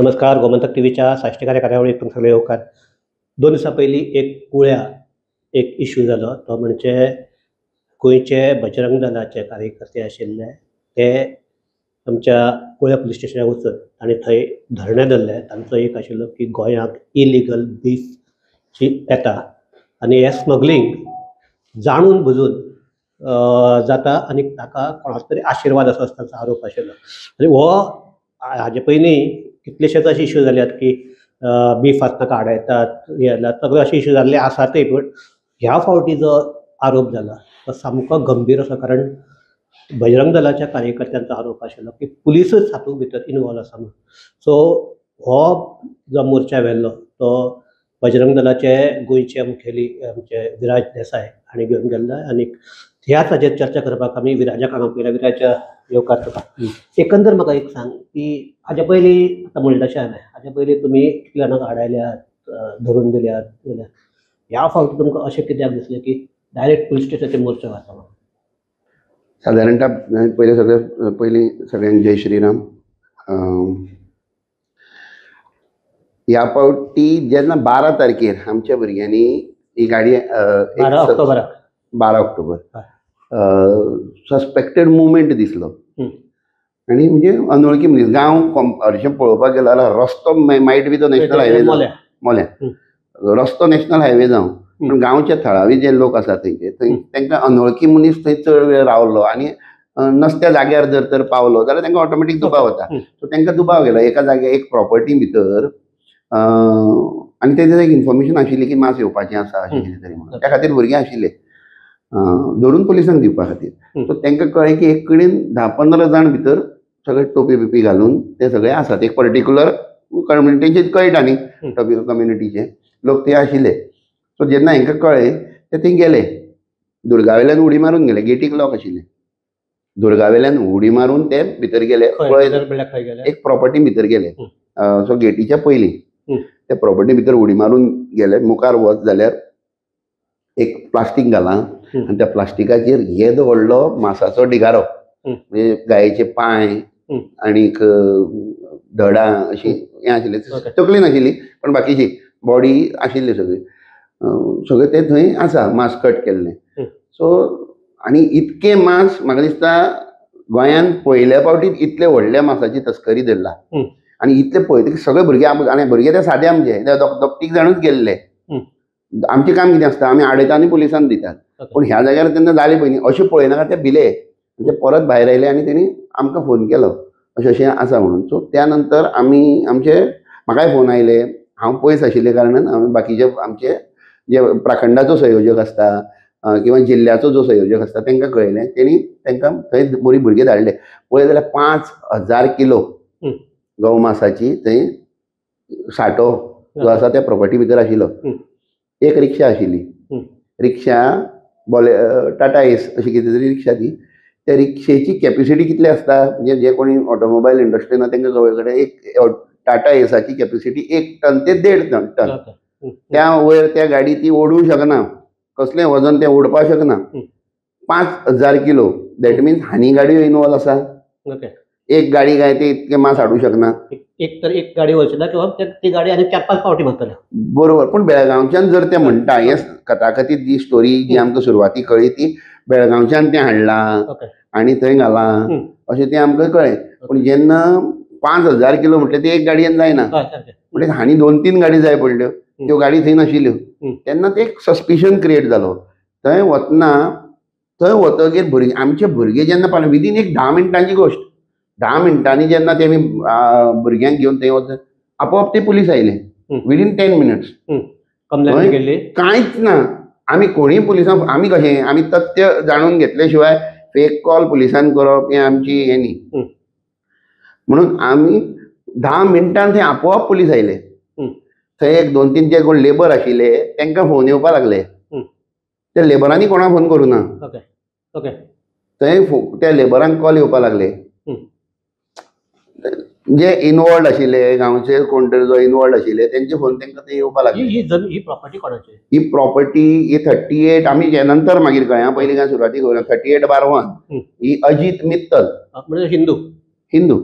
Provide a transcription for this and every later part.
नमस्कार. गोमंतक टीव्हीच्या साहित्यकार कार्यावळीक तुमकां सगळे येवकार. 2 दिसां पयलीं एक कुळ्या एक इश्यू जालो. तो म्हणजे गोंयचे बजरंग दलाचे कार्यकर्ते आशिल्ले ते आमच्या कुळ्या पुलीस स्टेशनार वचून तांणी थंय धरणे धरले. तांचो एक आशिल्लो की गोंयांत इलिगल बीफ जी येता आनी हें स्मगलींग जाणून बुजून जाता आनी ताका कोणाचो तरी आशिर्वाद असो तांचो आरोप आशिल्लो. आनी हो हाजे पयलीं कितलेशेच अशे इश्यू जाल्यात की बीफ आसतना आडयतात, हे जाल्यात, सगळे अशे इश्यू जाल्ले आसातय. पूण ह्या फावटी जो आरोप जाला तो सामको गंभीर आसा. कारण बजरंग दलाच्या कार्यकर्त्यांचो आरोप आशिल्लो की पुलिसूच हातूंत भितर इनवॉल्व आसा म्हणून. सो हो जो मोर्चा व्हेल्लो तो बजरंग दलाचे गोंयचे मुखेली आमचे विराज देसाय हांणी घेवन गेल्लो. आनी ह्याच हाचेर चर्चा करपाक आमी विराजाक हांगा पयल्या. विराजा येवकार तुका. एकंदर म्हाका एक सांग की हाज्या पयलीं आतां म्हणलें तशें हांवें हाज्या पयलीं तुमी कितले जाणांक आडायल्यात, धरून दिल्यात जाल्यार ह्या फावटी तुमकां अशें कित्याक दिसलें की डायरेक्ट पुलीस स्टेशनाचेर मोर्चो घालता म्हणून? साधारणतः पयलीं सगळ्यांक जय श्रीराम. ह्या फावटी जेन्ना 12 तारखेर आमच्या भुरग्यांनी ही गाडी 12 ऑक्टोबर सस्पेक्टेड मुवमेंट दिसलो. आनी म्हणजे अनवळखी मनीस गांव हरशें पळोवपाक गेलो जाल्यार रस्तो मायट बी तो नॅशनल हायवे मोल्या रस्तो नॅशनल हायवे जावं पूण गांवचे थळावे जे लोक आसा थंयचे तांकां अनवळखी मनीस थंय चड वेळ रावलो आनी नसत्या जाग्यार जर तर पावलो जाल्यार तांकां ऑटोमॅटीक दुबाव वता. सो तांकां दुबाव गेलो एका जाग्यार एक प्रॉपर्टी भितर. आनी तेजेर एक इन्फॉर्मेशन आशिल्ली की मास येवपाचें आसा अशें कितें तरी म्हणून. त्या खातीर भुरगे आशिल्ले धरून पुलिसांक दिवपा खातीर. सो तांकां कळ्ळें की एक कडेन 10-15 जाण भितर सगळे टोपी बिपी घालून ते सगळे आसात. एक पर्टिक्युलर कम्युनिटीचे कळटा न्ही, टोपी कम्युनिटीचे लोक ते आशिल्ले. सो जेन्ना हांकां कळ्ळें ते थंय गेले, दुर्गावेल्यान उडी मारून गेले. गेटीक लॉक आशिल्ले. दुर्गावेल्यान उडी मारून ते भितर गेले. एक प्रॉपर्टी भितर गेले. सो गेटीच्या पयलीं त्या प्रॉपर्टी भितर उडी मारून गेले. मुखार वच जाल्यार एक प्लास्टीक घाला आनी त्या प्लास्टिकाचेर येदो व्हडलो मांसाचो डिगारो, म्हणजे गायेचे पांय आनीक धडा अशी हें आशिल्लें. तकली नाशिल्ली पण बाकीची बॉडी आशिल्ली सगळी. सगळें ते थंय आसा मांस कट केल्लें. सो आनी इतकें मांस म्हाका दिसता गोंयांत पयल्या फावटीच इतले व्हडल्या मांसाची तस्करी धरला. आनी इतले पळयतकीर सगळे भुरगे आनी भुरगे ते सादे आमचे दोग-तीग जाणूच गेल्ले. आमचें काम कितें आसता आमी आडयता आनी पुलिसांक दितात. पूण ह्या जाग्यार तेन्ना जालें पळय न्ही अशें पळयनाका ते भिले. ते परत भायर आयले आनी तेणी आमकां फोन केलो अशें अशें आसा म्हणून. सो त्या नंतर आमी म्हाकाय फोन आयले. हांव पयस आशिल्ले कारणान हांवें बाकीचे आमचे जे प्रखंडाचो संयोजक आसता किंवा जिल्ल्याचो जो संयोजक आसता तांकां कळयलें. तेणी तांकां थंय बरी भुरगे धाडले. पळय जाल्यार 5000 किलो गौ मांसाची थंय साठो जो आसा त्या प्रॉपर्टी भितर आशिल्लो. एक रिक्षा आशिल्ली. रिक्षा टाटा एस अशी कितें तरी रिक्षा ती. त्या रिक्षेची कॅपेसिटी कितली आसता म्हणजे जे कोणी ऑटोमोबायल इंडस्ट्रीन तांकां कळ्ळे कडेन एक टाटा एसाची कॅपेसिटी 1 टन ते 1.5 टन. त्या वयर त्या गाडी ती ओडूंक शकना. कसलें वजन ते ओडपाक शकना. 5000 किलो दॅट मिन्स हानी गाडयो इनवॉल्व आसा. एक गाडी काय ते इतकें मांस हाडूंक शकना. एक गाडी वचना किंवा ती गाडी आनी 4-5 फावटी म्हणटले. बरोबर. पूण बेळगांवच्यान जर ते म्हणटा हे कथाकथीत जी स्टोरी जी आमकां सुरवातीक कळ्ळी ती बेळगांवच्यान तें हाडलां आनी थंय घालां अशें तें आमकां कळ्ळें. पूण जेन्ना 5000 किलो म्हटलें ते एक गाडयेन जायना. म्हणजे हांणी 2-3 गाडी जाय पडल्यो. त्यो गाडी थंय नाशिल्ल्यो. तेन्ना ते एक सस्पिशन क्रिएट जालो. थंय वतना थंय वतकीर भुरगे आमचे भुरगे जेन्ना पावले विदीन एक 10 मिनटांची गोश्ट. 10 मिनटांनी जेन्ना तेमी भुरग्यांक घेवन थंय वच आपोआप ते पुलीस आयले विदीन 10 मिनिट्स. कांयच ना. आमी कोणीय पुलिसांक आमी कशें आमी तथ्य जाणून घेतले शिवाय फेक कॉल पुलिसांक करप हें आमची हें न्ही. म्हणून आमी 10 मिनटान थंय आपोआप पुलीस आयले. थंय एक 2-3 जे कोण लेबर आशिल्ले तांकां फोन येवपाक लागले. त्या लेबरांनी कोणाक फोन करूं ना. थंय त्या लेबरांक कॉल येवपाक लागले. जे इनवॉल्ड आशिल्ले गांवचे कोण तरी जो इनवॉल्ड आशिल्ले तेंचे फोन तांकां ते येवपाक लागले. ही प्रॉपर्टी कोणाची? ही प्रॉपर्टी ही 38 आमी जे नंतर मागीर कळ्ळें. पयलीं काय सुरवातीक 38/1 ही अजीत मित्तल म्हणजे हिंदू.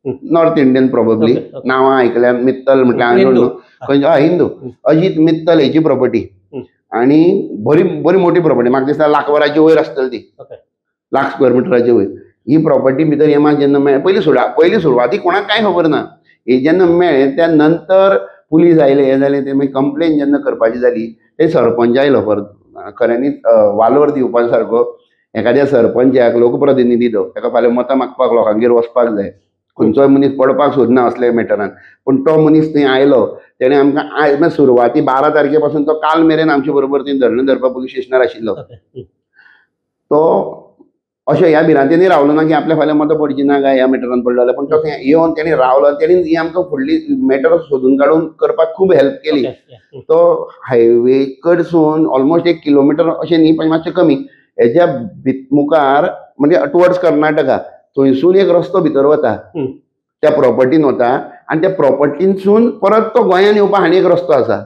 नॉर्थ इंडियन प्रोबेबली नांवां आयकल्यार मित्तल म्हटल्यार हिंदू. खंयचो हिंदू अजीत मित्तल हेची प्रॉपर्टी आणि बरी बरी मोठी प्रॉपर्टी म्हाका दिसता लाखभराची वयर आसतली ती लाख स्क्वेअर मिटराची वयर ही प्रॉपर्टी भितर हे म्हाका जेन्ना मेळ्ळें पयली सुरवातीक कोणाक कांय खबर ना हे जेन्ना मेळ्ळें त्या नंतर पुलीस आयले हे जालें ते मागीर कंप्लेन जेन्ना करपाची जाली ते सरपंच आयलो खऱ्यांनीच वालोर दिवपा सारको एखाद्या सरपंचाक लोकप्रतिनिधी तो ताका फाल्यां मतां मागपाक लोकांगेर वचपाक जाय खंयचोय मनीस पडपाक सोदना असले मॅटरान पूण तो मनीस थंय आयलो तेणें आमकां आयज सुरवाती 12 तारखे पासून तो काल मेरेन आमचे बरोबर थंय धरणें धरपा पुलीस स्टेशनार आशिल्लो तो अशें ह्या भिरांतेनी रावलो ना की आपल्या फाल्यां मतां पडची ना काय ह्या मॅटरान पडलो जाल्यार पूण तो थंय येवन तेणी रावलो तेणी ही आमकां फुडली मॅटर सोदून काडून करपाक खूब हेल्प केली तो हायवे कडसून ऑलमोस्ट 1 किलोमिटर अशें न्ही पण मातशें कमी हेच्या मुखार म्हणजे टुवर्ड्स कर्नाटका थंयसून एक रस्तो भितर वता त्या प्रॉपर्टीन वता आनी त्या प्रॉपर्टीनसून परत तो गोंयान येवपाक हांणी एक रस्तो आसा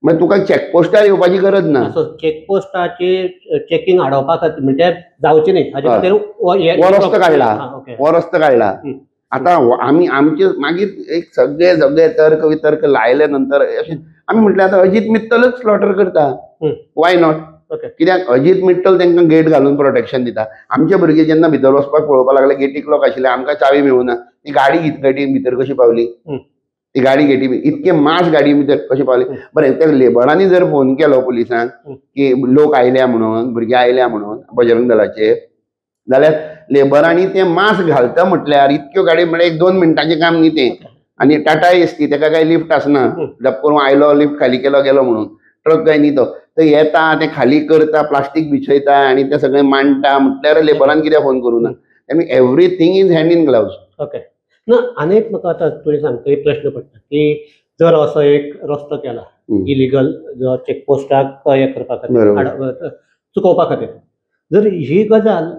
म्हणजे तुका चॅकपोस्टार येवपाची गरज ना चॅकपोस्टाची चेकिंग हाडोवपा खातीर म्हणजे जावची न्ही हो रस्तो काडला आतां आमी आमचे मागीर एक सगळे तर्क वितर्क लायले नंतर अशें आमी म्हटलें आतां अजीत मित्तलच स्लॉटर करता वाय नॉट कित्याक अजीत मित्तल तांकां गेट घालून प्रोटेक्शन दिता आमचे भुरगे जेन्ना भितर वचपाक पळोवपाक लागले गेटीक लॉक आशिल्ले आमकां चावी मेळूना ती गाडी गेटी भितर कशी पावली ती गाडी गेटी इतके मास गाडी भितर कशी पावली बरें त्या लेबरांनी जर फोन केलो पुलिसांक की लोक आयल्या म्हणून भुरगे आयल्या म्हणून बजरंग दलाचे जाल्यार लेबरांनी ते मास्क घालता म्हटल्यार इतक्यो गाडी म्हळ्यार 1-2 मिनटांचें काम न्ही तें आनी टाटा एसटी ताका काय लिफ्ट आसना डप करून आयलो लिफ्ट खाली केलो गेलो म्हणून ट्रक काय न्ही तो येता ते खाली करता प्लास्टीक बिछयता आनी ते सगळें मांडटा म्हटल्यार लेबरान कित्याक फोन करूं ना आनी everything is hand in gloves ना आनीक म्हाका आतां तुवें सांगता एक प्रश्न पडटा की जर असो एक रस्तो केला इलिगल जो चॅकपोस्टाक हे करपा खातीर चुकोवपा खातीर जर ही गजाल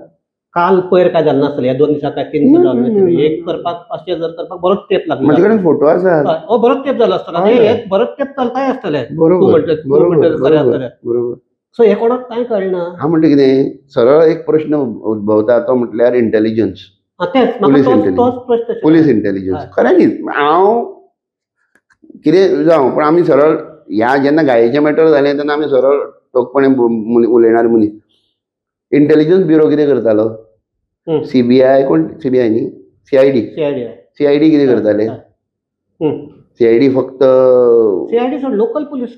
काल पयर काय जालें नासतलें ह्या 2 दिसां 3 दिसां जालें एक करपाक अशें जर करपाक बरोच तेंप लागलो म्हाजे कडेन फोटो आसा बरोच तेंप जालो आसतलो एक बरोच तेंप चलताय आसतलें बरोबर सो हे कोणाक कांय कळना हांव म्हणटा कितें सरळ एक प्रश्न उद्भवता तो म्हटल्यार इंटेलिजन्स पुलीस इंटेलिजन्स खरें न्ही हांव कितें जावं पण आमी सरळ ह्या जेन्ना गायेचें मॅटर जालें तेन्ना आमी सरळ ठोकपणे उलयणारे मनीस इंटेलिजन्स ब्युरो कितें करतालो सीबीआय कोण सीबीआय न्ही सीआयडी कितें करताले सीआयडी फक्त लोकल पुलीस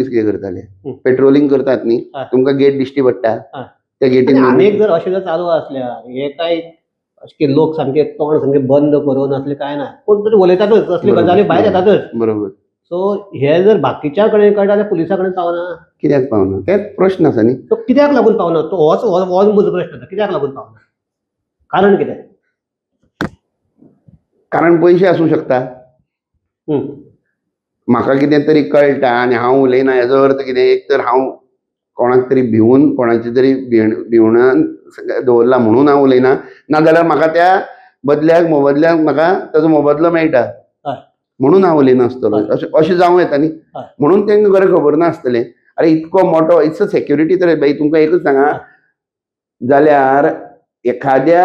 कितें करताले पेट्रोलिंग करतात न्ही तुमकां गेट दिश्टी पडटा त्या गेटीन आनीक जर अशें जर चालू आसल्यार हे काय अशें लोक सामके तोंड सामके बंद करून असले काय ना कोण तरी उलयतातच असले गजाली भायर येतातच बरोबर सो हे जर बाकीच्या कडेन कळटा जाल्यार पुलिसा कडेन पावना कित्याक पावना तेच प्रश्न आसा न्ही तो कित्याक लागून पावना तो होच म्हजो प्रश्न आसा कित्याक लागून पावना कारण कितें कारण पयशे आसूं शकता म्हाका कितें तरी कळटा आनी हांव उलयना हेजो अर्थ कितें एक तर हांव कोणाक तरी भिवून कोणाची तरी भिवणान दवरला म्हणून हांव उलयना नाजाल्यार म्हाका त्या मोबदल्याक म्हाका ताजो मोबदलो मेळटा म्हणून हांव उलयनासतलो अशें जावं येता न्ही म्हणून तांकां खरें खबर नासतलें अरे इतको मोठो इट्स अ सेक्युरिटी तर बाई तुमकां एकच सांगा जाल्यार एखाद्या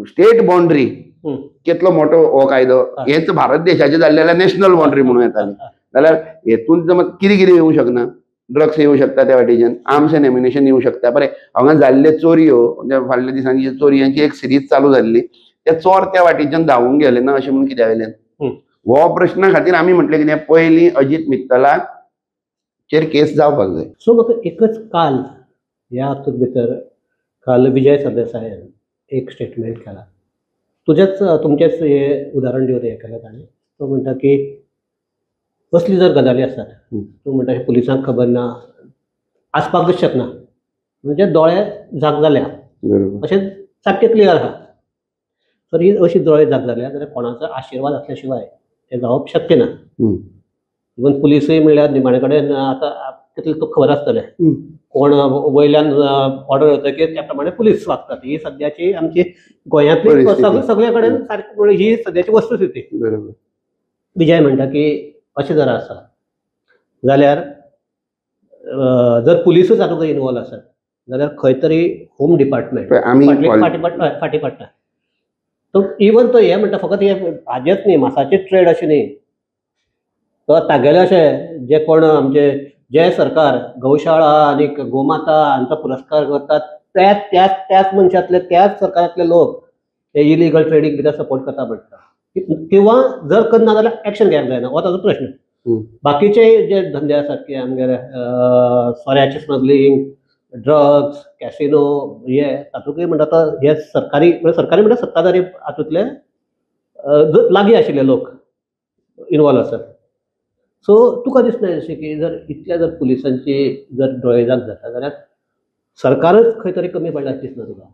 स्टेट बाउंड्री कितलो मोठो हो कायदो हेच भारत देशाचे जाल्ले जाल्यार नॅशनल बाउंड्री म्हणून येताली जाल्यार हेतून कितें कितें येवं शकना ड्रग्स येवं शकता त्या वाटेच्यान आर्म्स एंड एम्युनिशन येवं शकता बरें हांगा जाल्ले चोरयो म्हणजे फाटल्या दिसांनी चोरयांची एक सिरीज चालू जाल्ली ते चोर त्या वाटेच्यान धांवूंक गेले ना अशें म्हणून कित्या वयल्यान हो प्रश्ना खातीर आमी म्हटलें कितें पयलीं अजीत मित्तलाक चेर केस जावपाक जाय सो म्हाका एकच काल ह्या हातूंत भितर काल विजय सरदेसायान एक स्टेटमेंट केला तुमचेच हे उदाहरण दिवन हें केलें ताणें तो म्हणटा की असली जर गजाली आसतात तो म्हणटा की पुलिसांक खबर ना आसपाकूच शकना म्हणजे दोळे जाग जाल्या अशें सारकें क्लियर आहा तर ही अशी दोळे जाग जाल्या जाल्यार कोणाचो आशिर्वाद आसल्या शिवाय हें जावप शक्य ना इवन पुलिसूय म्हणल्यार निमाणे कडेन आतां तितलें तुका खबर आसतलें कोण वयल्यान ऑर्डर येतकीर त्या प्रमाणे पुलीस वागतात ही सद्याची आमची गोंयांतली सगळे कडेन सारकी ही सद्याची वस्तुस्थिती विजय म्हणटा की अशें जर आसा जाल्यार जर पुलिसूच हातूंत इनवॉल्व आसत जाल्यार खंय तरी होम डिपार्टमेंट फाटी पडटा तो इवन तो हे म्हणटा फकत हे हाजेच न्ही, मासाचेच ट्रेड अशें न्ही, तो तागेले अशें जे कोण आमचे जे सरकार गौशाळा आनी गोमाता हांचो पुरस्कार करतात त्याच मनशांतले त्याच सरकारांतले लोक हे इलिगल ट्रेडींग कित्याक सपोर्ट करता म्हणटा, किंवा जर करना जाल्यार एक्शन घेवंक जायना हो ताजो प्रश्न. बाकीचे जे धंदे आसात की आमगेले सोऱ्याचें स्मगलींग, ड्रग्स, कॅसिनो, हे तातूंतय म्हणटा तो हे सरकारी म्हणजे सत्ताधारी हातूंतले लागीं आशिल्ले लोक इनवॉल्व आसात. सो तुका दिसना जशें की जर इतल्या जर पुलिसांची जर डोळेजाक जाता जाल्यार सरकारच खंय तरी कमी पडला दिसना तुका?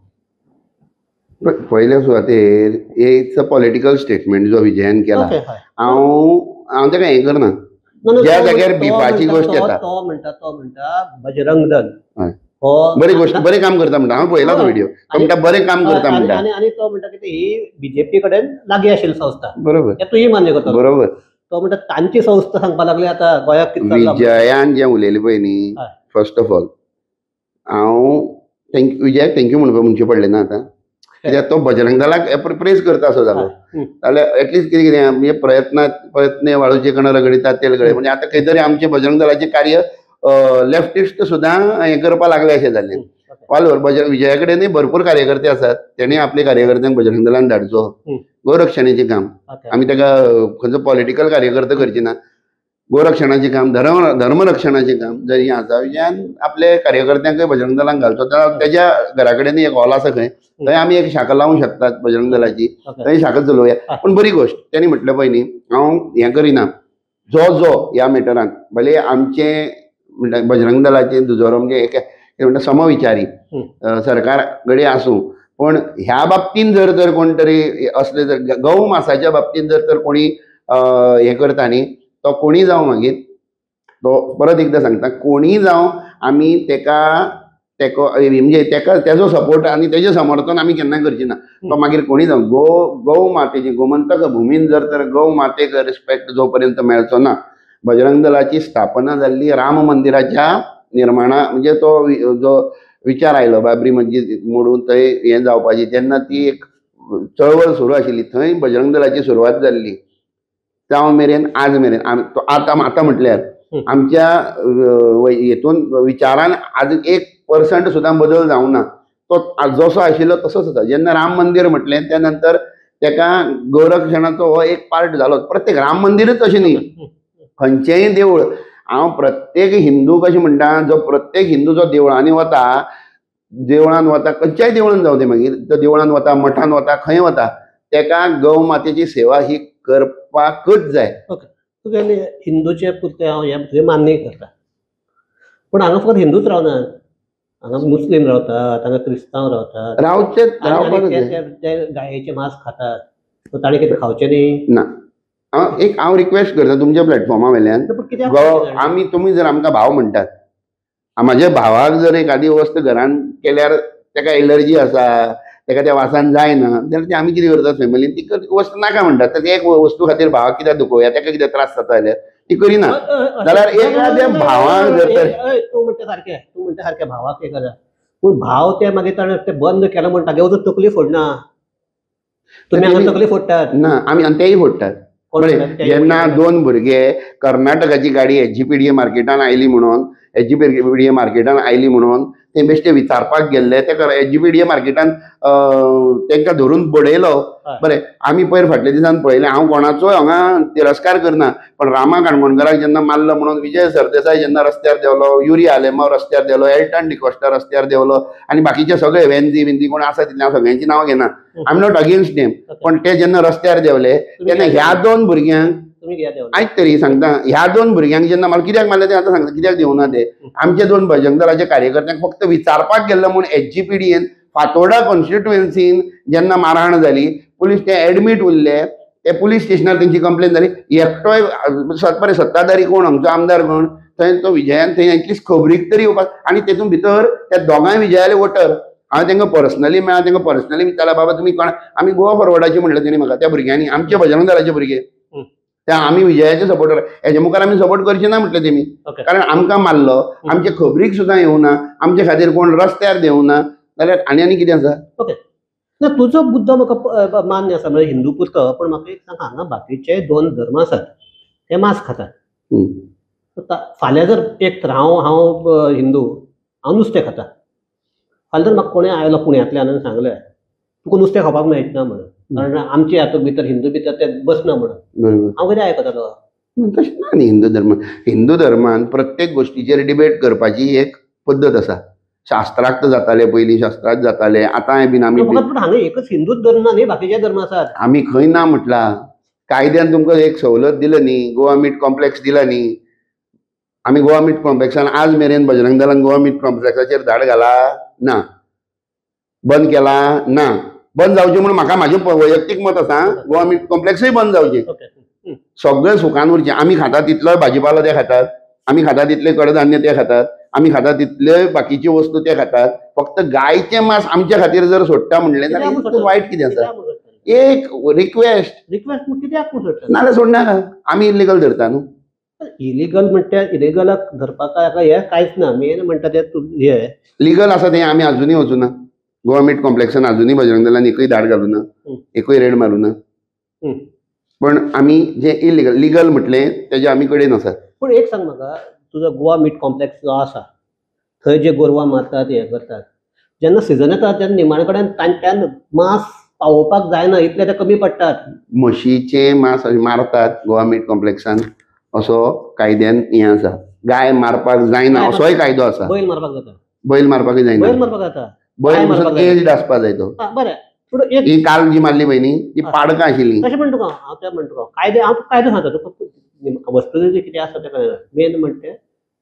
पयल्या सुवातेर इट्स अ पॉलिटिकल स्टेटमेंट जो विजयान केला. हांव तेका हें करना. ज्या जाग्यार बिफाची गोष्ट येता तो म्हणटा बजरंग दल बरी गोष्ट बरें काम करता म्हणटा. हांव पळयला तो व्हिडिओ. तो म्हणटा बरें काम करता म्हणटा आनी तो म्हणटा की ही बीजेपी कडेन लागीं आशिल्ली संस्था. बरोबर, हें तुयी मान्य करता. बरोबर. तो म्हणटा तांची संस्था सांगपाक लागली आतां गोंयाक कितें चल्लां. विजयान जें उलयलें पळय न्ही, फर्स्ट ऑफ ऑल हांव विजयाक थँक्यू म्हणचें पडलें ना आतां, कित्याक तो बजरंग दलाक प्रेज करता असो जालो जाल्यार एटलिस्ट कितें कितें म्हणजे प्रयत्न वाळूचे कण रगडितात तेल गळे, म्हणजे आतां खंय तरी आमचे बजरंग दलाचें कार्य लेफ्टिस्ट सुद्दां हें करपा लागले अशें जाल्लें. ऑल विजया कडेनय भरपूर कार्यकर्ते आसात, तेणें आपल्या कार्यकर्त्यांक बजरंग दलान धाडचो. गोरक्षणाचें काम आमी ताका खंयचो पॉलिटिकल कार्यकर्तो करची ना. गोरक्षणाचें काम, धर्मरक्षणाचें काम जर हें आसा, विजयान आपल्या कार्यकर्त्यांकय बजरंग दलांक घालचो. तेज्या घरा कडेन एक हॉल आसा थंय आमी एक शाखा लावंक शकतात बजरंग दलाची, थंय शाखा चलोवया. पूण बरी गोश्ट तेणी म्हटलें पळय न्ही, हांव हें करिना जो ह्या मॅटरान भले आमचें म्हणटा बजरंग दलाचें दुजोरो म्हणजे एक म्हणटा समविचारी सरकार कडेन आसूं, पण ह्या बाबतीन जर कोण तरी असले जर गौ मासाच्या बाबतीन जर कोणी हें करता न्ही, तो कोणी जावं मागीर, तो परत एकदां सांगता, कोणी जावं आमी तेका म्हणजे तेजो सपोर्ट आनी तेजें समर्थन आमी केन्ना करची ना. तो मागीर कोणी जावं गौ मातेची गोमंतक भुमीन जर गौ मातेक रिस्पेक्ट जो पर्यंत मेळचो ना. बजरंग दलाची स्थापना जाल्ली राम मंदिराच्या निर्माणा म्हणजे तो जो विचार आयलो बाबरी मस्जिद मोडून थंय हें जावपाची, तेन्ना ती एक चळवळ सुरू आशिल्ली, थंय बजरंग दलाची सुरवात जाल्ली. जावं मेरेन आज मेरेन आतां म्हटल्यार आमच्या हेतून विचारान आज 1% सुद्दां बदल जावंक ना. तो जसो आशिल्लो तसोच आसा. जेन्ना राम मंदिर म्हटलें त्या नंतर तेका गोरक्षणाचो हो एक पार्ट जालो. प्रत्येक राम मंदिरच अशें न्ही, खंयचेंय देवूळ. हांव प्रत्येक हिंदू कशें म्हणटा, जो प्रत्येक हिंदू जो देवळांनी देवळान वता, खंयच्याय देवळान जावं ते मागीर तो देवळान वता, मठान वता, खंय वता, तेका गौ मातेची सेवा ही करपाकच जाय. तुगेले हिंदूचे पुरते हांव हें मान्य करता, पूण हांगा फकत हिंदूच रावनात, हांगा मुस्लीम रावतात, हांगा क्रिस्तांव रावतात. ते गायेचें मांस खातात, सो ताणें कितें खावचें न्ही ना. हांव रिक्वेस्ट करता तुमच्या प्लॅटफॉर्मा वयल्यान, आमी तुमी जर आमकां भाव म्हणटात, म्हाज्या भावाक जर एखादी वस्त घरान केल्यार तेका एलर्जी आसा, तेका त्या वासान जायना, जाल्यार ती आमी कितें करतात फॅमिलीन, ती वस्त नाका म्हणटात. तर एक वस्तू खातीर भावाक कित्याक दुखोवया, तेका कितें त्रास जाता जाल्यार ती करिना. जाल्यार एखाद्या भावाक जर तर तूं म्हणटा सारकें भावाक एक गजाल, पूण भाव ते मागीर ताणें तें बंद केलें म्हणटा तागे वचून तकली फोडना. तुमी हांगा तकली फोडटात ना, आमी आनी तेय फोडटात. जेन्ना 2 भुरगे कर्नाटकाची गाडी एचजीपीडीए मार्केटान आयली म्हणून ते बेश्टे विचारपाक गेल्ले, ते एचजीपीडीए मार्केटान तांकां धरून बडयलो. बरें, आमी पयर फाटल्या दिसान पळयलें, हांव कोणाचोय हांगा तिरस्कार करना, पण रामा काणकोणकाराक जेन्ना मारलो म्हणून विजय सरदेसाय जेन्ना रस्त्यार देवलो, युरी आलेमांव रस्त्यार देवलो, एल्टन डिकोस्टा रस्त्यार देवलो, आनी बाकीचे सगळे वेंदी कोण आसा तितले हांव सगळ्यांची नांवां घेना, I am not against them, पण ते जेन्ना रस्त्यार देवले तेन्ना ह्या 2 भुरग्यांक आयक तरी सांगता, ह्या 2 भुरग्यांक जेन्ना मला कित्याक मारले ते आतां सांगता, कित्याक देवना ते. आमचे 2 बजरंग दलाच्या कार्यकर्त्यांक फक्त विचारपाक गेल्लो म्हणून एचजीपीडीएन फातोर्डा कॉन्स्टिट्युएन्सीन जेन्ना मारहाण जाली, पुलीस ते एडमीट उरले, ते पुलीस स्टेशनार तेंची कंप्लेन जाली. एकटोय सत्ताधारी कोण, हांगचो आमदार कोण, थंय तो विजयान थंय एटलिस्ट खबरीक तरी येवपाक, आनी तेतून भितर त्या दोगांय विजयाले वोटर हांवें तांकां पर्सनली मेळ्ळा, तांकां पर्सनली विचारला, बाबा तुमी कोण, आमी गोवा फॉरवर्डाची म्हणलें तेणी म्हाका, त्या भुरग्यांनी, आमचे बजरंग दलाचे भुरगे, त्या आमी विजयाचे सपोर्टर, हेजे मुखार आमी सपोर्ट करचे ना म्हटलें तेमी, कारण आमकां मारलो, आमचे खबरीक सुद्दां येवना, आमचे खातीर कोण रस्त्यार देवना, जाल्यार आनी कितें आसा. ना तुजो मुद्दो म्हाका मान्य आसा, म्हणजे हिंदू पुरतो. पण म्हाका एक सांग, हांगा बाकीचे 2 धर्म आसात ते मांस खातात. फाल्यां जर एक तर हांव हिंदू, हांव नुस्तें खाता. फाल्यां जर म्हाका कोणें आयलो पुण्यांतल्यान आनी सांगलें तुका नुस्तें खावपाक मेळचना म्हणून, कारण आमचे हातूंत भितर हिंदू भितर तें बसना म्हणून, हांव कितें आयकतलो? तशें ना न्ही. हिंदू धर्मान प्रत्येक गोष्टीचेर डिबेट करपाची एक पद्दत आसा. शास्त्रार्थ जाताले पयलीं, शस्त्रार्थ जाताले, आतांय बीन आमी पण हांगा एकच हिंदूच धर्म ना न्ही, बाकीचे धर्म आसात. आमी खंय ना म्हटला. कायद्यान तुमकां एक सवलत दिला न्ही, गोवा मीट कॉम्प्लेक्स दिला न्ही. आमी गोवा मीट कॉम्प्लेक्सान आज मेरेन बजरंग दलान गोवा मीट कॉम्प्लेक्साचेर धाड घाला ना, बंद केला ना. बंद जावचें म्हणून म्हाका म्हाजें वैयक्तीक मत आसा, गोवा मीट कॉम्प्लेक्सूय बंद जावचें. सगळें सुखान उरचें. आमी खाता तितलो भाजीपालो ते खातात, आमी खाता तितले कडधान्य ते खातात, आमी खाता तितले बाकीच्यो वस्तू ते खातात. फक्त गायचें मांस आमच्या खातीर जर सोडटा म्हणलें जाल्यार हितून वायट कितें आसा? एक रिक्वेस्ट कित्याक नाल्यार सोडनाका. आमी इल्लीगल धरता न्हू. इलिगल म्हणटा इलिगलाक धरपाक हें कांयच ना. मेन म्हणटा तें हे लिगल आसा तें आमी अजुनूय वचूना. गोवा मीट कॉम्प्लेक्सान अजुनूय बजरंग दलान एकूय धाड घालूना, एकूय रेड मारूना. पण आमी जे इलिगल, लिगल म्हटलें तेजे आमी कडेन आसात. पूण एक सांग म्हाका, तुजो गोवा मीट कॉम्प्लेक्स जो आसा थंय जे गोरवां मारतात हे करतात, जेन्ना सिजन येता तेन्ना निमाणे कडेन तांच्यान मांस पावोवपाक जायना, इतले ते कमी पडटात. म्हशीचें मांस मारतात गोवा मीट कॉम्प्लेक्सान असो कायद्यान हें आसा. गाय मारपाक जायना असोय कायदो आसा. बैल मारपाक जाता. बैल मारपाकूय जायना. बैल मारपाक जाता. बैल मारपाक एज आसपा जाय तो. बरें. पूण एक ही काल जी मारली पळय न्ही ती पाडकां आशिल्ली. तशें म्हणटा तुका हांव, तें म्हणटा तुका हांव कायदो सांगता तुका. वस्तुनिधी कितें आसा तें कळना. मेन म्हणटा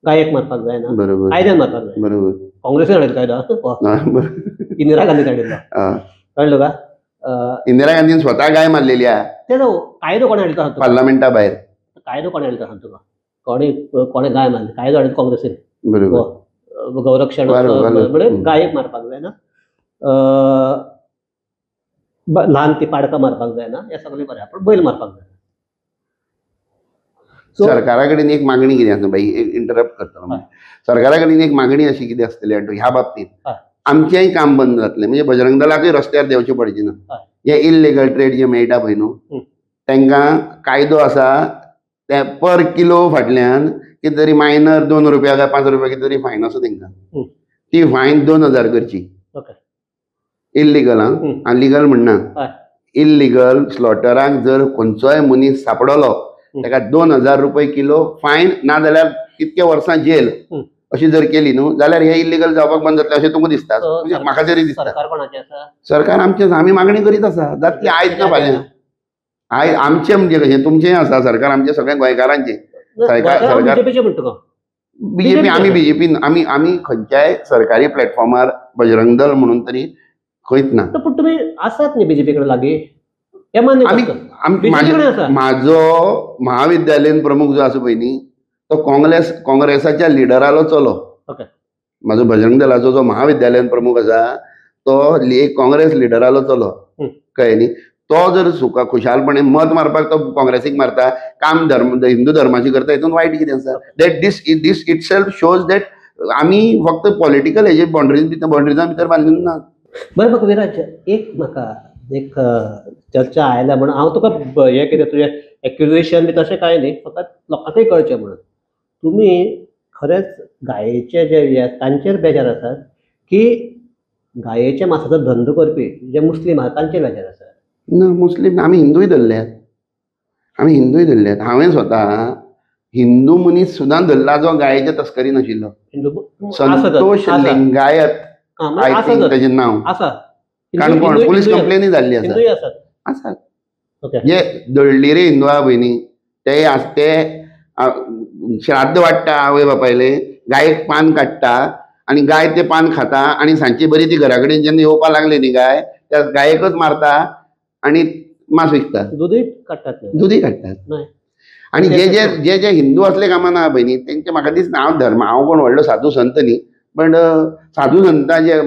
गायक मारपाक जायना, बरोबर. कायद्यान मारपाक जाय. बरोबर. काँग्रेसीन हाडिल्लो कायदो, इंदिरा गांधीन हाडिल्लो. कळ्ळें तुका? इंदिरा गांधीन स्वता गाय मारलेली आहा. तेजो कायदो कोणें हाडिल्लो सांगता? पार्लमेंटा भायर. कायदो कोणें हाडिल्लो सांगता तुका? कोणें गाय मारली? कायदो हाडिल्लो काँग्रेसीन. बरोबर. गौरक्षण म्हणजे गायक मारपाक जायना, ल्हान ती पाडकां मारपाक जायना, हें सगळें बरें. पूण बैल मारपाक जायना. सरकारा कडेन एक मागणी कितें आसा बाई, इंटरप्ट करतलो. सरकारा कडेन एक मागणी अशी कितें आसतली ह्या बाबतींत, आमचेंय काम बंद जातलें. म्हणजे बजरंग दलाकूय रस्त्यार देंवचें पडचें ना. हे इल्लिगल ट्रेड जे मेळटा पळय न्हू, तांकां कायदो आसा ते पर किलो फाटल्यान कितें तरी मायनर 2 रुपया काय 5 रुपया कितें तरी फायन आसा तांकां. ती फायन 2000 करची. इल्लिगल आनी लिगल म्हणना. इल्लिगल स्लॉटराक जर खंयचोय मनीस सापडलो ताका 2000 रुपये किलो फायन, ना जाल्यार कितके वर्सां जेल अशी जर केली न्हू जाल्यार हे इल्लिगल जावपाक बंद जातलें अशें तुमकां दिसता? म्हाका तरी दिसता. सरकार कोणाचें आसा? सरकार आमचें. आमी मागणी करीत आसा. जातली आयज ना फाल्यां. आयज आमचें म्हणजे कशें, तुमचेंय आसा सरकार, आमचें सगळ्या गोंयकारांचें. सरकार बीजेपी, आमी बीजेपी, आमी खंयच्याय सरकारी प्लॅटफॉर्मार बजरंग दल म्हणून तरी खंयच ना. पूण तुमी आसात न्ही बीजेपी कडेन लागीं, हें मान्य करता. म्हाजो महाविद्यालयीन प्रमुख जो आसा पळय न्ही तो काँग्रेसाच्या लिडरालो चलो. म्हाजो बजरंग दलाचो जो महाविद्यालयीन प्रमुख आसा तो एक काँग्रेस लिडरालो चलो. कळ्ळें न्ही. तो जर खुशालपणे मत मारपाक तो काँग्रेसीक मारता, काम हिंदू धर्माची करता, हितून वायट कितें आसा? That this itself shows that आमी फक्त पॉलिटिकल हेजे बाउंड्रीजां भितर बांदिल्ले ना. बरें. म्हाका विराज म्हाका एक चर्चा आयल्या म्हणून हांव तुका हें कितें तुजें एक्युजेशन बी तशें कांय न्ही, फकत लोकांकय कळचें म्हणून. तुमी खरेंच गायेचे जे तांचेर बेजार आसात की गायेच्या मांसाचो धंदो करपी जे मुस्लीम आहात तांचेर बेजार आसात? ना, मुस्लीम आमी हिंदूय धरल्यात. हांवें स्वता हिंदू मनीस सुद्दां धरला जो गायेच्या तस्करीन आशिल्लो. संतोष लिंगायत आय थिंक ताचें नांव. काणकोण पुलीस कंप्लेनी जाल्ली आसा. आसात. जे दळली रे हिंदू आहा पळय न्ही ते श्राद्ध वाडटा आवय बापायले, गायेक पान काडटा आनी गाय तें पान खाता आनी सांजची बरी ती घरा कडेन जेन्ना येवपाक लागली न्ही गाय, त्या गायेकच मारता आनी मांस विकता. दूदय काडटात. आनी जे जे हिंदू असले कामां ना पळय न्ही तेंचे म्हाका दिसना. हांव कोण व्हडलो साधू संत न्ही, पण साधू संतां जे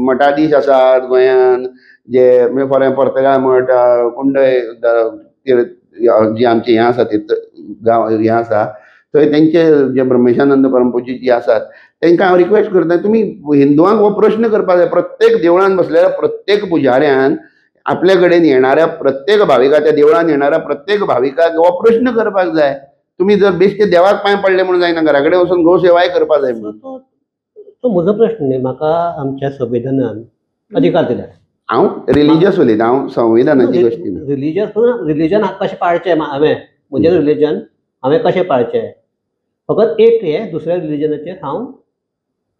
मठाधीश आसात गोंयान, जे पर्तगाळ मठ, कुंडय जी आमची हें आसा गांव हें आसा थंय तेंचे जे ब्रह्मेशानंद परमपूज्य जी आसात तांकां हांव रिक्वेस्ट करता, तुमी हिंदुआंक हो प्रश्न करपाक जाय. प्रत्येक देवळान बसलेल्या प्रत्येक पुजाऱ्यान आपल्या कडेन येणाऱ्या प्रत्येक भाविकाक, त्या देवळान येणाऱ्या प्रत्येक भाविकाक हो प्रश्न करपाक जाय. तुम्ही जर बेश्टे देवाक पांय पडले म्हणून जायना, घरा कडेन वचून गोसेवाय करपाक जाय म्हणून. तो म्हजो प्रश्न न्ही. म्हाका आमच्या संविधानान अधिकार दिल्यात. हांव रिलिजियस उलयता, हांव संविधानाची गोष्टी रिलिजन कशें पाळचें हांवें, म्हजें रिलिजन हांवें कशें पाळचें. फकत एक हे दुसऱ्या रिलिजनाचेर हांव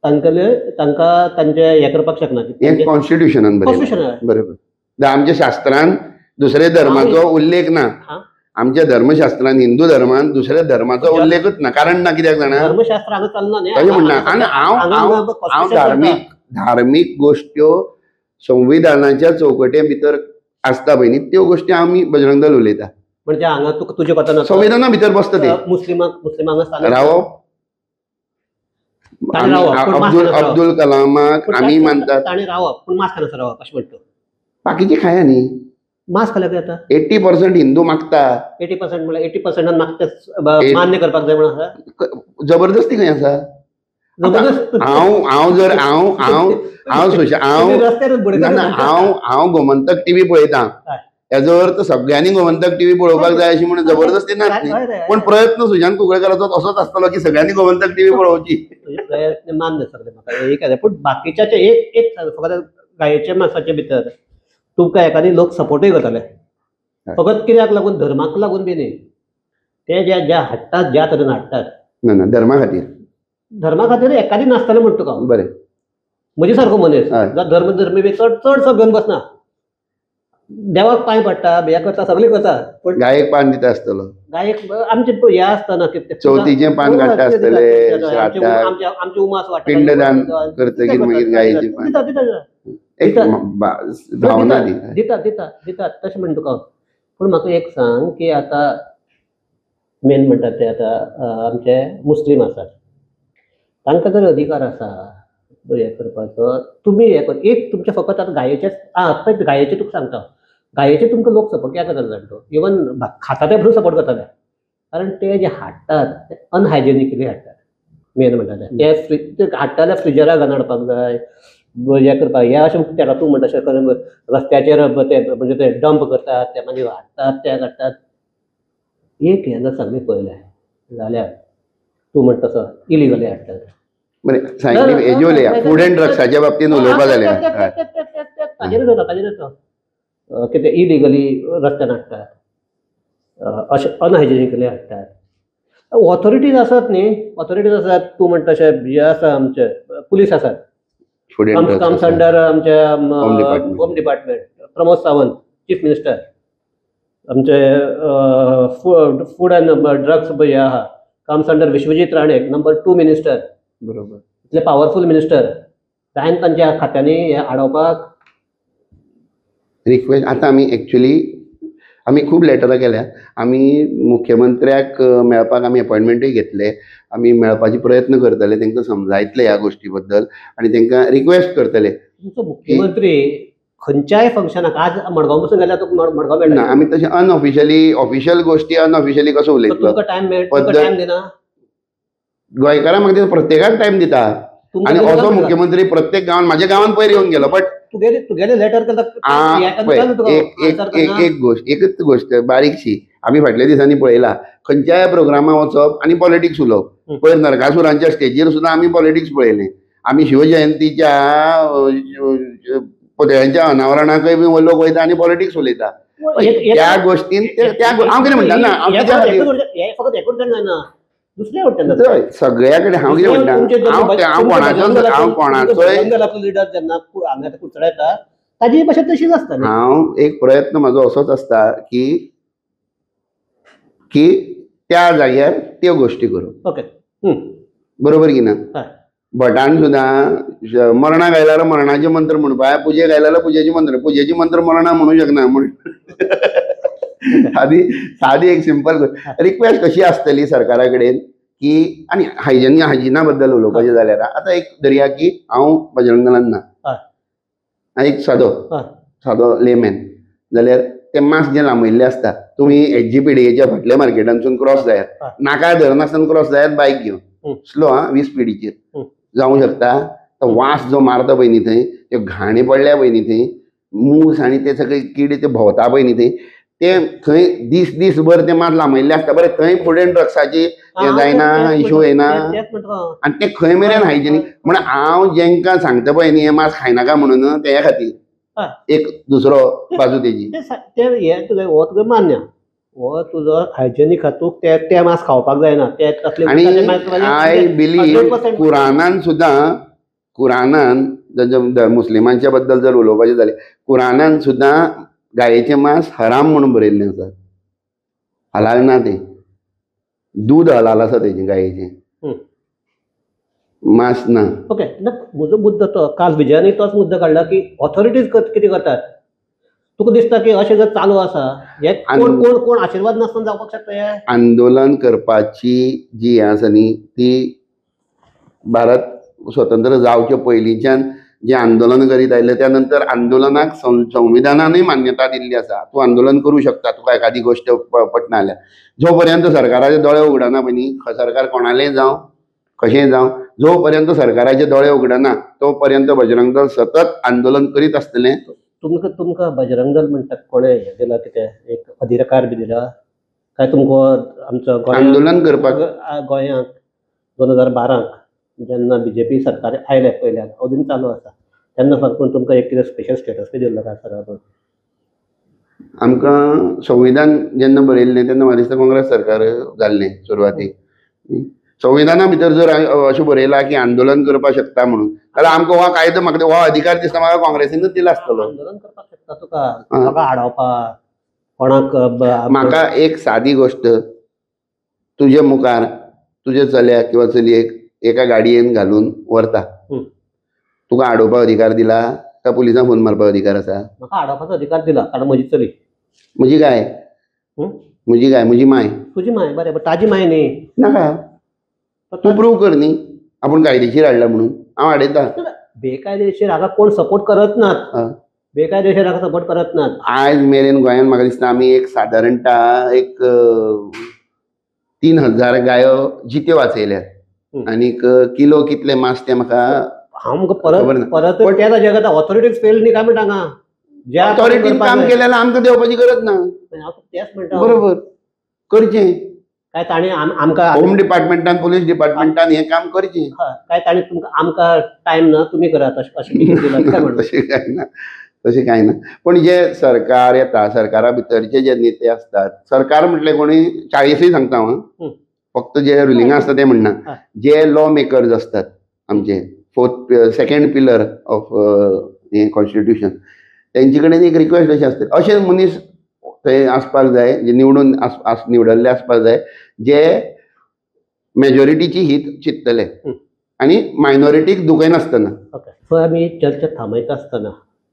तांकां तांचे हें करपाक शकना. हें कॉन्स्टिट्युशनान बरोबर. आमच्या शास्त्रान दुसऱ्या धर्माचो उल्लेख ना. आमच्या धर्मशास्त्रान हिंदू धर्मान दुसऱ्या धर्माचो उल्लेखच ना. कारण ना कित्याक जाणा, धर्मशास्त्र हांगा चलना न्ही. तशें म्हणना. आनी हांव धार्मीक गोश्ट्यो संविधानाच्या चौकटे भितर आसता पळय न्ही, त्यो गोश्टी आमी बजरंग दल उलयता. म्हणजे हांगा तुजे कोतान संविधाना भितर बसता ते. मुस्लिमांक रावप. अब्दुल कलामाक आमी मानतात, ताणें रावप पूण मास्क खानासर रावप अशें म्हणटा. बाकीची खाया न्ही. मास्क खाल्यार जाता. 80% हिंदू मागता. 80% म्हळ्यार 80% मागता मान्य करपाक जाय म्हणून आसा. जबरदस्ती खंय आसा. हांव गोमंतक टीव्ही पळयतां. हेजो अर्थ सगळ्यांनी गोमंतक टीव्ही पळोवपाक जाय अशी म्हणून जबरदस्ती ना. पण प्रयत्न सुशांत कुंकळकराचो तसोच आसतलो की सगळ्यांनी गोमंतक टीव्ही पळोवची. प्रयत्न मान्य सगळे म्हाका एक. पूण बाकीच्याचे एक फकत गायेच्या मासाचे भितर तुमकां एखादी लोक सपोर्टूय करतले. फकत कित्याक लागून, धर्माक लागून बी न्ही. ते ज्या हाडटात, ज्या तरेन हाडटात ना धर्मा खातीर एखादी नासतलें म्हणटा तुका. बरें. म्हजे सारको मनीस धर्मी बी चडसो घेवन बसना. देवाक पांय पडटा, हें करता, सगळें करता. पण गायेक पान दिता आसतलो. गायेक आमचे हें आसता ना, चवथीचें पान काडटा आसतले, आमचे उमास वाडटा, पिंडदान करतकीर मागीर गायेचें पान भावना दितात तशें म्हणटा तुका. पूण म्हाका एक सांग की आतां मेन म्हणटात ते आतां आमचे मुस्लीम आसात, तांकां जर अधिकार आसा हें करपाचो, तुमी हें कर. एक तुमचे फकत आतां गायेचे तुका सांगता, गायेचे तुमकां लोक सपोर्ट कित्याक करता जाणटो. इवन खाता ते पसून सपोर्ट करताले. कारण ते जे हाडटात ते अनहायजेनिकली हाडटात. मेन म्हणटा ते हाडटा जाल्यार फ्रिजराक घालून हाडपाक जाय, हें करपाक. हें अशें तेका तूं म्हणटा अशें करून रस्त्याचेर ते म्हणजे ते डंप करतात, ते मागीर हाडटात, ते काडटात. एक हें जर सगळें पळयलें जाल्यार तूं म्हणटा तसो इलिगली हाडटात. बरें, हेजे उलया. फूड एंड ड्रग्साच्या बाबतींत उलोवपा जाल्यार ताजेरूच येता. कितें इलिगली रस्त्यान हाडटात, अशें अनहायजेनिकली हाडटात. ऑथॉरिटीज आसात न्ही, ऑथॉरिटीज आसात. तूं म्हणटा तशें हे आसा, आमचे पुलीस आसात, कम्स अंडर आमचे home department. Pramod Sawant chief minister, आमचे फूड एंड ड्रग्स हे आहा comes under Vishwajit Rane number 2 minister. बरोबर. इतले पावरफूल मिनिस्टर. जायन तांच्या खात्यांनी हे हाडोवपाक रिक्वेस्ट. आतां आमी खूब लेटरां केल्या. आमी मुख्यमंत्र्याक मेळपाक आमी अपॉयंटमेंटूय घेतले. आमी मेळपाचे प्रयत्न करतले, तांकां समजायतले ह्या गोश्टी बद्दल आनी तांकां रिक्वेस्ट करतले. तुमचो मुख्यमंत्री खंयच्याय फंक्शनाक आज मडगांव पसून गेल्यार तुका मडगांव मेळटा. आमी तशें अनऑफिशियली ऑफिशियल गोश्टी अनऑफिशियली कसो उलयतलो. टायम दिना गोंयकारां म्हाका प्रत्येकाक टायम दिता. आनी असो मुख्यमंत्री प्रत्येक गांवांत, म्हाज्या गांवांत पयर येवन गेलो. बट तुगेले लेटर एकच गोश्ट बारीकशी. आमी फाटल्या दिसांनी पळयला, खंयच्याय प्रोग्रामा वचप आनी पॉलिटिक्स उलोवप. पयर नरकासुरांच्या स्टेजीर सुद्दां आमी पॉलिटिक्स पळयलें. आमी शिवजयंतीच्या पुतळ्यांच्या अनावरणाकय बी लोक वयता आनी पॉलिटिक्स उलयता. त्या गोश्टीन हांव कितें म्हणटा ना, फकत एकूच जायना, दुसऱ्या सगळ्या कडेन हांव कितें म्हणटा, हांव कोणाचोय लिडर जेन्ना हांगा कुचडा येता ताजी भाशा तशीच आसता. हांव एक प्रयत्न म्हाजो असोच आसता की त्या जाग्यार त्यो गोश्टी करूं. ओके, बरोबर की ना. भटान सुद्दां मरणाक आयल्यार मरणाचे मंत्र म्हणपाक, पुजेक आयल्यार पुजेचे मंत्र मरणाक म्हणूंक शकना. म्हण सादी एक सिंपल रिक्वेस्ट कशी आसतली सरकारा कडेन की, आनी हायजिना बद्दल उलोवपाचें जाल्यार आतां एक धरया की हांव बजरंग दलान ना, एक सादो लेमॅन जाल्यार ते मास्क जे लांबयल्ले आसता, तुमी HGPDAच्या फाटल्या मार्केटांसून क्रॉस जायात, नाका धरनासतना क्रॉस जायात बायक घेवन स्लो 20 स्पिडीचेर. जावंक शकता. तो वास जो मारता पळय न्ही थंय, त्यो घाणी पडल्या पळय न्ही थंय, मूस आनी ते सगळे किडे ते भोंवता पळय न्ही थंय, ते थंय दीसभर ते मात लांबयल्ले आसता. बरें थंय फुडें ड्रग्साची हें जायना, इश्यू येना आनी ते खंय मेरेन हायजिनीक. म्हण हांव जेंकां सांगता पळय न्ही हे मास खायनाका म्हणून, ते खातीर एक दुसरो बाजू तेजी हो तुगे मान्य, हो तुजो हायजेनीक हातूंक ते मास खावपाक जायना. आनी आय बिलीव कुरानान सुद्दां, कुरानान मुस्लिमांच्या बद्दल जर उलोवपाचें जालें, कुरानान सुद्दां गायेचें मांस हराम म्हणून बरयल्लें आसा. हलाल ना तें, दूद हलाल आसा तेजें, गायेचें मांस ना. ओके, म्हजो मुद्दो तो काल विजयानी तोच मुद्दो काडला की ऑथॉरिटीज कितें करतात. तुका दिसता की अशें जर चालू आसा, हे कोण कोण कोण आशिर्वाद नासतना जावपाक शकता. हे आंदोलन करपाची जी हें आसा न्ही, ती भारत स्वतंत्र जावचे पयलींच्यान जे आंदोलन करीत आयले, त्या नंतर आंदोलनाक संविधानानूय मान्यता दिल्ली आसा. तूं आंदोलन करूं शकता तुका एखादी गोश्ट पटना जाल्यार. जो पर्यंत सरकाराचे दोळे उगडना पळय न्ही, सरकार कोणालेंय जावं कशेंय जावं, जो पर्यंत सरकाराचे दोळे उगडना तो पर्यंत बजरंग दल सतत आंदोलन करीत आसतलें. तुमकां बजरंग दल म्हणटा कोणें हें दिला, कितें एक अधिकार बी दिला काय तुमकां? आमचो आंदोलन करपाक गोंयांत 2012 जेन्ना बीजेपी सरकार आयले पयल्याक, अजून चालू आसा, तेन्ना फाटसून तुमकां एक कितें स्पेशल स्टेटस बी दिल्लो काय सर? आमकां संविधान जेन्ना बरयल्लें तेन्ना म्हाका दिसता काँग्रेस सरकार जाल्लें सुरवातीक. संविधाना भितर जर अशें बरयलां की आंदोलन करपाक शकता म्हणून, जाल्यार आमकां हो कायदो, म्हाका हो अधिकार दिसता म्हाका काँग्रेसीनूच दिला आसतलो. आंदोलन करपाक शकता तुका आडोवपाक कोणाक. म्हाका एक सादी गोश्ट, तुजे मुखार तुजे चल्याक किंवा चलयेक एका गाडयेन घालून व्हरता, तुका आडोवपाक अधिकार दिला काय पुलिसांक फोन मारपाक अधिकार आसा? म्हाका आडोवपाचो अधिकार दिला, कारण म्हजी चली. म्हजी गाय, म्हजी गाय, म्हजी माय. तुजी माय, बरें, ताजी माय न्ही. नाका, तूं प्रूव कर न्ही आपूण कायदेशीर हाडला म्हणून. हांव हाडयता. बेकायदेशीर हाका कोण सपोर्ट करत नात. बेकायदेशीर हाका सपोर्ट करत नात. आयज मेरेन गोंयांत म्हाका दिसता आमी एक सादारणता एक 3000 गायो जित्यो वाचयल्यात. आनीक किलो कितले मास ते म्हाका परत त्या जगात ऑथॉरिटीज फेल न्ही काय म्हणटा हांगा. ज्या ऑथॉरिटीन काम केलें जाल्यार आमकां देवपाची गरज ना. तेच म्हणटा, बरोबर करचें काय ताणी आमकां होम डिपार्टमेंटान, पुलीस डिपार्टमेंटान हें काम करचें. काय ताणी तुमकां आमकां टायम ना, तुमी करात अशें काय म्हणटा. तशें कांय ना, तशें कांय ना. पण जे सरकार येता, सरकारा भितरचे जे नेते आसतात, सरकार म्हटलें कोणी 40 सांगता हांव, फक्त जे रुलिंगा आसता ते म्हणना, जे लॉ मेकर्स आसतात आमचे, सेकंड पिलर ऑफ हें कॉन्स्टिट्यूशन, तेंचे कडेन एक रिक्वेस्ट अशी आसता, अशे मनीस थंय आसपाक जाय जे निवडून निवडल्ले आसपाक जाय, जे मेजॉरिटीची हित चिंततले आनी मायनॉरिटीक दुखयनासतना. सो आमी चर्चा थांबयता आसतना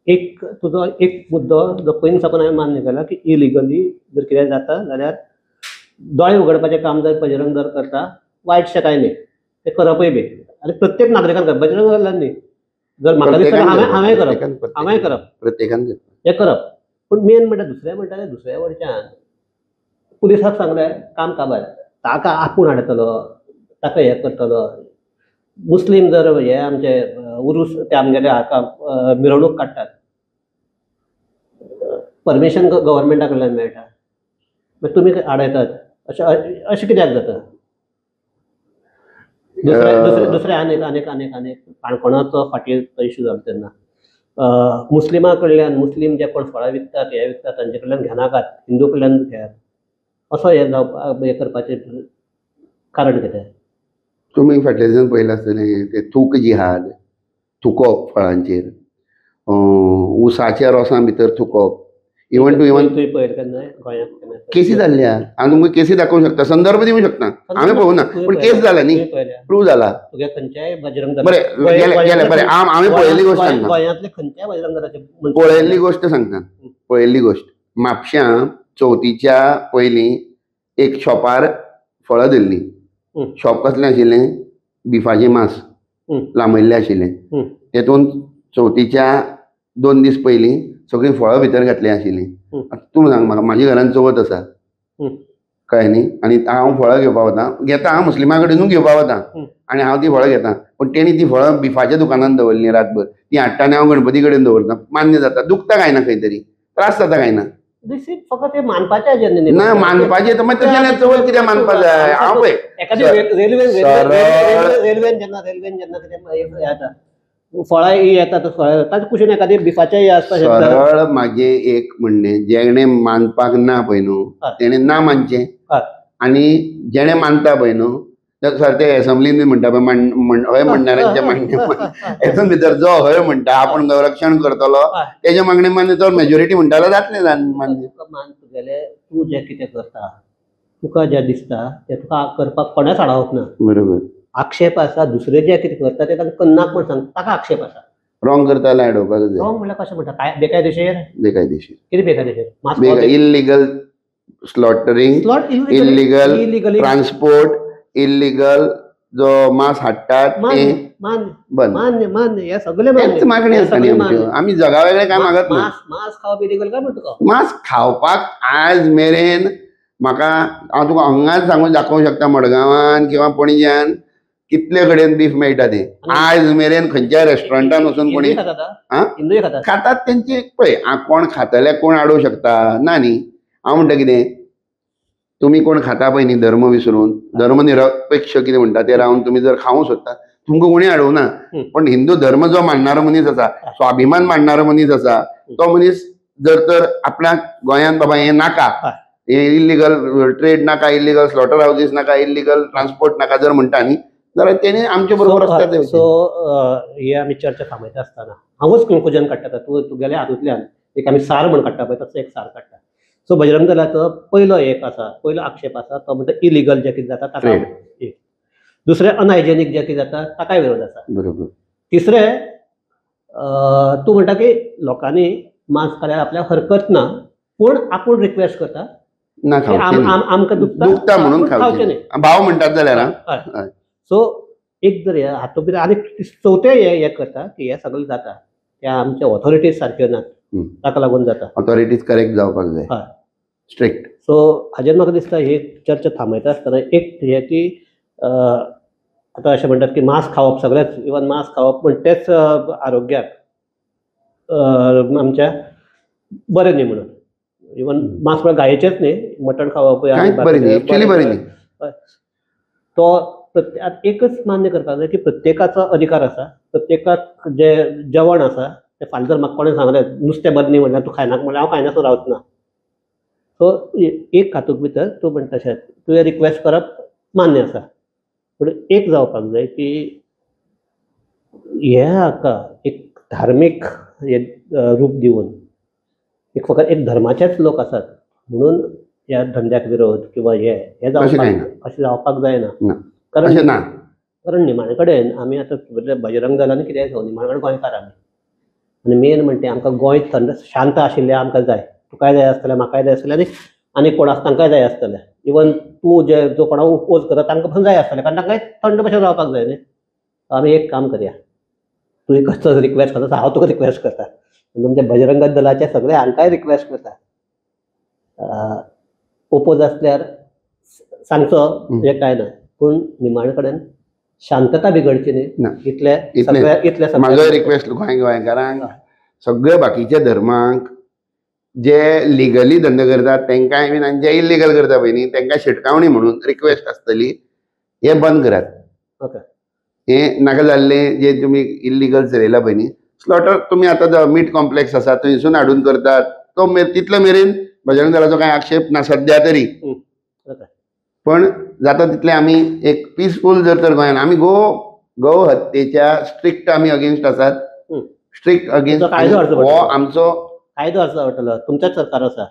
एक तुजो एक मुद्दो जो पयलीं साकून हांवें मान्य केला की इलिगली जर कितें जाता जाल्यार दोळे उगडपाचें काम जर बजरंग दल करता, वायटशें कांय न्ही, तें करपय बी. आनी प्रत्येक नागरिकान करप, बजरंग दलान न्ही. जर म्हाका दिसता हांवें करप, प्रत्येकान हें करप. पूण मेन म्हणटा दुसऱ्या वटच्यान पुलिसाक सांगलें काम काबार, ताका आपूण हाडटलो, ताका हें करतलो. मुस्लीम जर हे आमचे उरूस ते आमगेले हाका मिरवणूक काडटात, परमिशन गव्हर्मेंटा कडल्यान मेळटा, मागीर तुमी आडयतात. अशें कित्याक जाता? दुसरे आनेक काणकोणाचो फाटीर इश्यू जालो तेन्ना मुस्लिमां कडल्यान, मुस्लीम जे कोण फळां विकतात, हे विकतात, तांचे कडल्यान घेनाकात, हिंदू कडल्यान घेयात, असो हें जावपाक हें करपाचें कारण कितें? तुमी फाटल्या दिसान पळयलां आसतलें ते थूक जिहाद, थुकप फळांचेर, उसाच्या रोसां भितर थुकप, इवन तुवें पळयलें केन्ना गोंयांत? केसी जाल्ल्या. हांव तुमकां केसी दाखोवंक शकता, संदर्भ दिवंक शकता. हांवें पळोवना पूण केस जाला न्ही, प्रूव जाला. तुगे खंयच्याय बजरंग बरें बरें, हांवें पळयल्ली गोश्ट सांगता, गोंयांतले खंयच्याय बजरंग दलाचे पळयल्ली गोश्ट सांगता, पळयल्ली गोश्ट. म्हापश्यां चवथीच्या पयलीं एक शॉपार फळां धरलीं. शॉप कसलें आशिल्लें? बिफाचें मांस लांबयल्लें आशिल्लें. तेतून चवथीच्या 2 दीस पयलीं सगळीं फळां भितर घातलीं आशिल्लीं. तूं सांग म्हाका, म्हाज्या घरान चवथ आसा, कळ्ळें न्ही. आनी हांव फळां घेवपाक वता, घेता हांव मुस्लिमा कडेनूच घेवपाक वता आनी हांव ती फळां घेता. पूण तेणी ती फळां बिफाच्या दुकानांत दवरलीं रातभर, ती हाडटा आनी हांव गणपती कडेन दवरता. मान्य जाता, दुखता काय ना खंय तरी, त्रास जाता काय ना. फकत हे मानपाचें हाजेर न्ही. ना मानपाचें तर मागीर तशें चवथ कित्याक मानपाक जाय. हांव पळय रेल्वेन जेन्ना कितें येता फळां येता ताजे कुशीन एखादी बिफाचें हे आसता. सरळ म्हाजें एक म्हणणें, जेणे मानपाक ना पळय न्हू तेणे ना मानचें, आनी जेणे मानता पळय न्हू सर ते एसंब्लीन बी म्हणटा पळय हय म्हणणाऱ्यांचे मागणे हेतून भितर जो हय म्हणटा आपूण रक्षण करतलो तेजे मागणे मान्य, चड मेजॉरिटी म्हणटालो जातलें मान्य. मान तुगेलें तूं जें कितें करता तुका जें दिसता तें तुका करपाक कोणेच आडावप ना. बरोबर. आक्षेप आसा दुसरे जें कितें करता तें तांकां करनाका म्हूण सांग, ताका आक्षेप आसा. रॉंग करता जाल्यार आडोवपाक जाय. रॉंग म्हणल्यार कशें म्हणटा काय बेकायदेशीर. बेकायदेशीर कितें बेकायदेशीर? Illegal slaughtering, illegal transport, illegal जो मांस हाडटात ते मान्य मान्य हे सगळे मागणी आसता न्ही. आमी जगा वेगळे काय मागत ना. मांस खावप इलिगल काय म्हणटा तुका? मांस खावपाक आज मेरेन म्हाका हांव तुका हांगाच सांगून दाखोवंक शकता मडगांवान किंवा पणज्यान कितले कडेन बीफ मेळटा ते. आज मेरेन खंयच्या रेस्टॉरंटान वचून कोणी खातात तेंचे पळय कोण खातले कोण आडोवंक शकता ना न्ही. हांव म्हणटा कितें तुमी कोण खाता पळय न्ही धर्म विसरून धर्मनिरपेक्ष कितें म्हणटा ते रावन तुमी जर खावंक सोदता तुमकां कोणी अडवना. पण हिंदू धर्म जो मानणारो मनीस आसा, स्वाभिमान मानणारो मनीस आसा, तो मनीस जर तर आपल्याक गोंयांत बाबा हें नाका, हे इल्लिगल ट्रेड नाका, इल्लिगल स्लॉटर हाऊसीस नाका, इल्लिगल ट्रान्सपोर्ट नाका जर म्हणटा न्ही जाल्यार तेणे आमचे बरोबर आसता. सो ही आमी चर्चा थांबयता आसतना हांवूच कन्क्लुजन काडटा. तुगेल्या हातूंतल्यान एक आमी सार म्हण काडटा पळय तसो एक सार काडटा. सो बजरंग दलाचो पयलो आक्षेप आसा तो म्हणटा इलिगल जें कितें जाता ताका. दुसरें अनहायजेनीक जें कितें जाता ताकाय विरोध आसा. बरोबर. तिसरें तूं म्हणटा की लोकांनी मांस खाल्यार आपल्याक हरकत ना पूण आपूण रिक्वेस्ट करता आमकां दुखता म्हणून खावचें न्ही. भाव म्हणटात जाल्यार. सो एक जर हातूंत भितर आनी चवथें हें करता की हें सगळें जाता त्या आमच्या ऑथॉरिटीज सारक्यो नात ताका लागून जाता. ऑथॉरिटीज करेक्ट जावपाक जाय, स्ट्रिक्ट. सो हाजेर म्हाका दिसता ही चर्चा थांबयता आसतना एक हें की आतां अशें म्हणटात की मांस खावप सगळेंच इवन मांस खावप पण तेच आरोग्याक आमच्या बरें न्ही म्हणून. इवन मांस म्हळ्यार गायेचेंच न्ही, मटण खावप बरें न्ही. तो एकच मान्य करपाक जाय की प्रत्येकाचो अधिकार आसा. प्रत्येकाक जें जेवण आसा तें फाल्यां जर म्हाका कोणें सांगलें नुस्तें बरें न्ही म्हणल्यार तूं खायनाका म्हणल्यार हांव खायनासतना रावच ना. सो एक हातूंत भितर तूं म्हणटा तशें तुवें रिक्वेस्ट करप मान्य आसा. पूण एक जावपाक जाय की हे हाका एक धार्मीक रूप दिवन एक फकत एक धर्माचेच लोक आसात म्हणून ह्या धंद्याक विरोध किंवा हे जावपाक अशें जावपाक जायना. कारण निमाणे कडेन आमी आतां बजरंग दलान कितें निमाणे कडेन गोंयकार आमी आनी मेन म्हणटा आमकां गोंय थंड शांत आशिल्लें आमकां जाय. तुकाय जाय आसतलें म्हाकाय जाय आसतलें आनी कोण आसा तांकांय जाय आसतलें. इवन तूं जो कोणाक उपोज करता तांकां पण जाय आसतलें कारण तांकांय थंड भशेन रावपाक जाय न्ही. आमी एक काम करया, तूं कसो रिक्वेस्ट करता हांव तुका रिक्वेस्ट करता म्हणजे बजरंग दलाचे सगळे हांकांय रिक्वेस्ट करता ओपोज आसल्यार सांगचो हें कांय ना पूण निमाणे कडेन शांतता बिगडची न्ही इतले म्हाजो रिक्वेस्ट गोंयकारांक सगळे बाकीच्या धर्मांक जे लिगली धंदो करतात तांकांय बीन आनी जे इल्लिगल करता पळय न्ही तांकां शिटकावणी म्हणून रिक्वेस्ट आसतली हे बंद करात. ओके. हे नाका जाल्लें जे तुमी इल्लिगल चलयला पळय न्ही स्लॉटर तुमी आतां मीट कॉम्प्लेक्स आसा थंयसून हाडून करतात तो तितलो मेरेन बजरंग दलाचो कांय आक्षेप ना सद्या तरी. पण जाता तितले आमी एक पिसफूल जर तर गोंयान आमी गो हत्येच्या स्ट्रिक्ट आमी अगेन्स्ट आसात. स्ट्रिक्ट अगेन्स्ट हो आमचो कायदो आसा तुमचेच सरकार आसा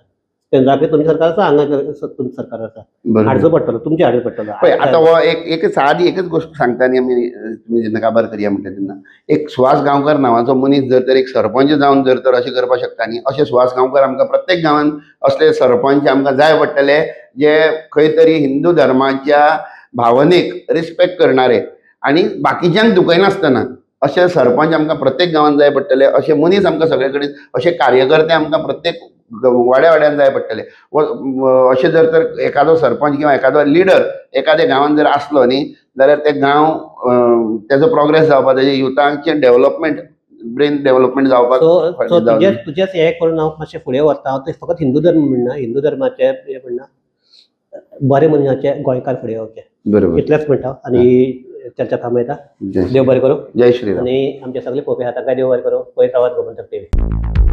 केंद्राक तुमचें सरकार आसा हांगा तुमचें सरकार आसा हाडचो पडटलो तुमचें हाडचो पडटलो. पळय आतां हो एक सादी एकच गोश्ट सांगता न्ही आमी तुमी जेन्ना काबार करया म्हणटा तेन्ना एक सुहास गांवकर नांवाचो मनीस जर तर एक सरपंच जावन जर तर अशें करपाक शकता न्ही अशें सुहास गांवकर आमकां प्रत्येक गांवांत असले सरपंच आमकां जाय पडटले जे खंय तरी हिंदू धर्माच्या भावनेक रिस्पेक्ट करणारे आनी बाकीच्यांक दुखयनासतना अशे सरपंच आमकां प्रत्येक गांवांत जाय पडटले. अशे मनीस आमकां सगळे कडेन अशे कार्यकर्ते आमकां प्रत्येक वाड्या वाड्यान जाय पडटले अशें जर तर एखादो सरपंच किंवा एखादो लिडर एखाद्या गांवांत जर आसलो न्ही जाल्यार ते गांव तेजो प्रोग्रेस जावपाक तेजे युथांचें डेव्हलपमेंट ब्रेन डेव्हलपमेंट जावपाक तुजेच हे करून हांव मातशें फुडें व्हरता. हांव फकत हिंदू धर्म म्हणना, हिंदू धर्माचे हे म्हणना, बरे मनशाचे गोंयकार फुडें येवचे बरोबर इतलेंच म्हणटा आनी चर्चा थांबयता. देव बरें करूं. जय श्री राम. आनी आमचे सगळे पळोवपी आहा ताका देव बरें करूं. पळयत रावात गोमंतक टीव्ही.